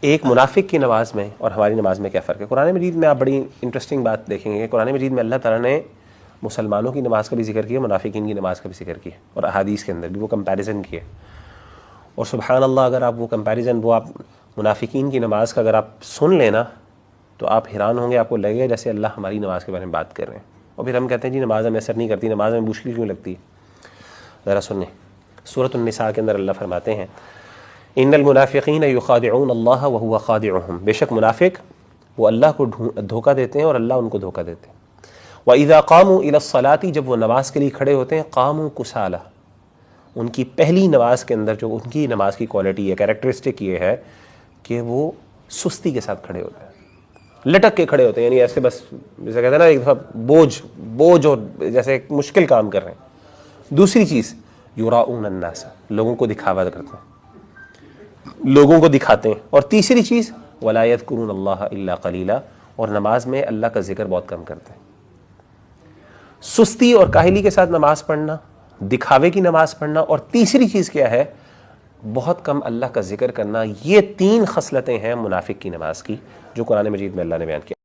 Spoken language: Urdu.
ایک منافق کی نماز میں اور ہماری نماز میں کیا فرق ہے؟ قرآن مجید میں آپ بڑی انٹرسٹنگ بات دیکھیں گے. قرآن مجید میں اللہ تعالیٰ نے مسلمانوں کی نماز کا بھی ذکر کیا، منافقین کی نماز کا بھی ذکر کیا، اور احادیث کے اندر بھی وہ کمپیریزن کیا. اور سبحان اللہ، اگر آپ وہ کمپیریزن آپ منافقین کی نماز کا اگر آپ سن لینا تو آپ حیران ہوں گے. آپ کو لگے گا جیسے اللہ ہماری نماز کے بارے میں بات کر رہے ہیں. اور پھر ہم کہتے ہیں جی نماز ہمیں اثر نہیں کرتی، نماز میں مشکل کیوں لگتی ہے؟ ذرا سنیں، سورۃ النساء کے اندر اللہ فرماتے ہیں ان المنافقین یخادعون اللہ وہو خادعهم، بے شک منافق وہ اللہ کو دھوکہ دیتے ہیں اور اللہ ان کو دھوکہ دیتے ہیں. وَإِذَا قَامُوا إِلَى الصَّلَاةِ، جب وہ نماز کے لیے کھڑے ہوتے ہیں، قاموا کسالى، ان کی پہلی نماز کے اندر جو ان کی نماز کی کوالٹی ہے، کیریکٹرسٹک یہ ہے کہ وہ سستی کے ساتھ کھڑے ہوتے ہیں، لٹک کے کھڑے ہوتے ہیں، یعنی ایسے بس جیسے کہتے ہیں نا ایک دفعہ بوجھ اور جیسے ایک مشکل کام کر رہے ہیں. دوسری چیز یراؤون الناس، لوگوں کو دکھاوا کرتے ہیں، لوگوں کو دکھاتے ہیں. اور تیسری چیز ولا یذکرون اللہ الا قلیلا، اور نماز میں اللہ کا ذکر بہت کم کرتے ہیں. سستی اور کاہلی کے ساتھ نماز پڑھنا، دکھاوے کی نماز پڑھنا، اور تیسری چیز کیا ہے؟ بہت کم اللہ کا ذکر کرنا. یہ تین خصلتیں ہیں منافق کی نماز کی جو قرآن مجید میں اللہ نے بیان کیا.